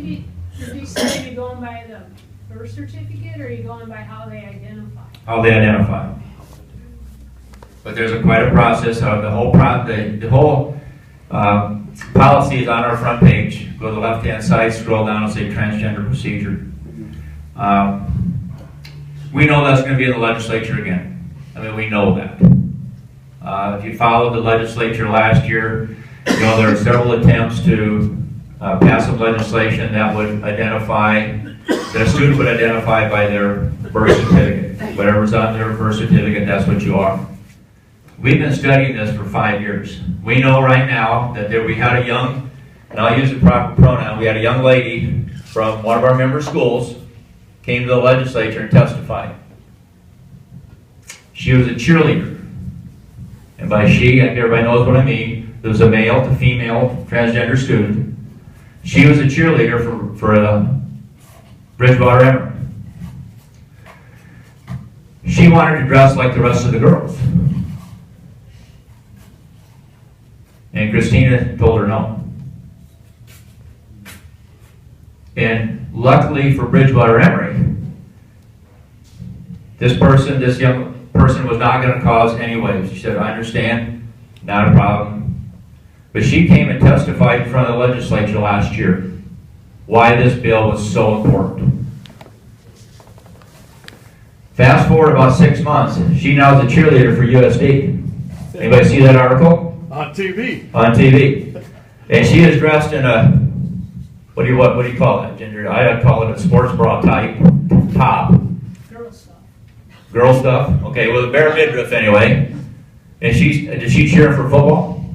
Maybe, did you say you're going by the birth certificate, or are you going by how they identify? How they identify. But there's quite a process. The whole policy is on our front page. Go to the left-hand side, scroll down, and say transgender procedure. We know that's going to be in the legislature again. I mean, we know that. If you followed the legislature last year, you know there are several attempts to pass some legislation that would identify, that a student would identify by their birth certificate. Whatever's on their birth certificate, that's what you are. We've been studying this for 5 years. We know right now that we had a young, and I'll use the proper pronoun, we had a young lady from one of our member schools, came to the legislature and testified. She was a cheerleader. And by she, I think everybody knows what I mean. There was a male to female transgender student. She was a cheerleader for Bridgewater Emory. She wanted to dress like the rest of the girls. And Christina told her no. And luckily for Bridgewater Emory, this young person was not going to cause any waves. She said, I understand, not a problem. But she came and testified in front of the legislature last year why this bill was so important. Fast forward about 6 months, she now is a cheerleader for USD. Anybody see that article? On TV. On TV. And she is dressed in a, what do you call that, Ginger? I'd call it a sports bra type top. Girl stuff. Girl stuff? Okay, with a bare midriff anyway. And did she cheer for football?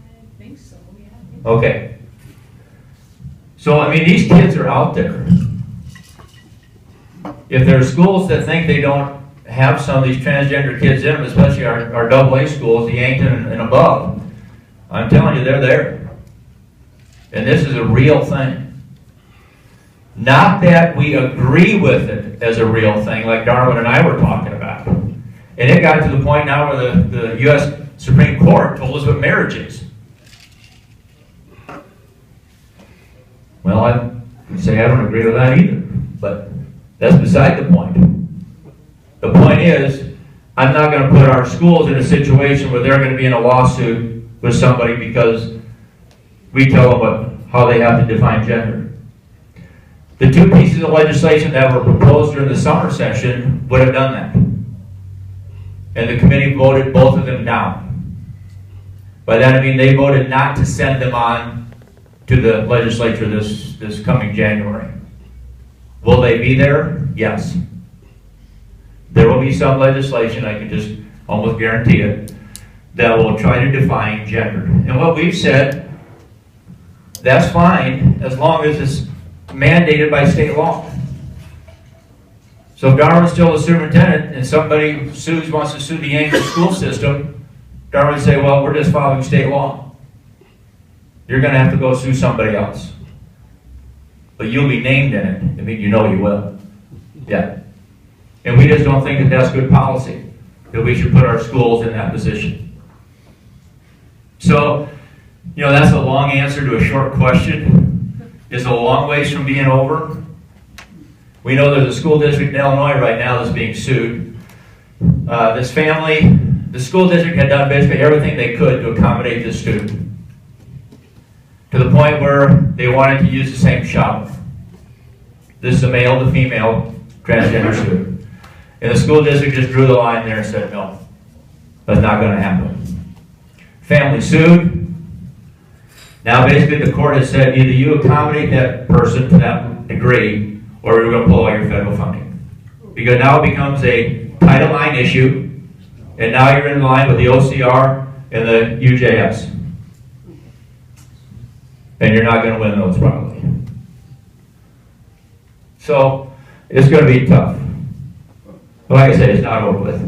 I think so, yeah. Okay. So, I mean, these kids are out there. If there are schools that think they don't have some of these transgender kids in them, especially our AA schools, the Yankton and above, I'm telling you, they're there. And this is a real thing. Not that we agree with it as a real thing, like Darwin and I were talking about. And it got to the point now where the U.S. Supreme Court told us what marriage is. Well, I would say I don't agree with that either, but that's beside the point. The point is, I'm not going to put our schools in a situation where they're going to be in a lawsuit with somebody because we tell them how they have to define gender. The 2 pieces of legislation that were proposed during the summer session would have done that. And the committee voted both of them down. By that I mean they voted not to send them on to the legislature this coming January. Will they be there? Yes. There will be some legislation, I can just almost guarantee it, that will try to define gender. And what we've said, that's fine as long as it's mandated by state law. So if Darwin's still a superintendent and somebody wants to sue the Yankton school system, Darwin would say, well, we're just following state law. You're going to have to go sue somebody else. But you'll be named in it. I mean, you know you will. Yeah. And we just don't think that that's good policy, that we should put our schools in that position. So, you know, that's a long answer to a short question. It's a long ways from being over. We know there's a school district in Illinois right now that's being sued. This family, the school district had done basically everything they could to accommodate this student, to the point where they wanted to use the same shower. This is a male to female transgender student. And the school district just drew the line there and said, no, that's not going to happen. Family sued. Now basically the court has said either you accommodate that person to that degree or we're going to pull all your federal funding. Because now it becomes a Title IX issue, and now you're in line with the OCR and the UJS. And you're not going to win those probably. So it's going to be tough. But like I said, it's not over with.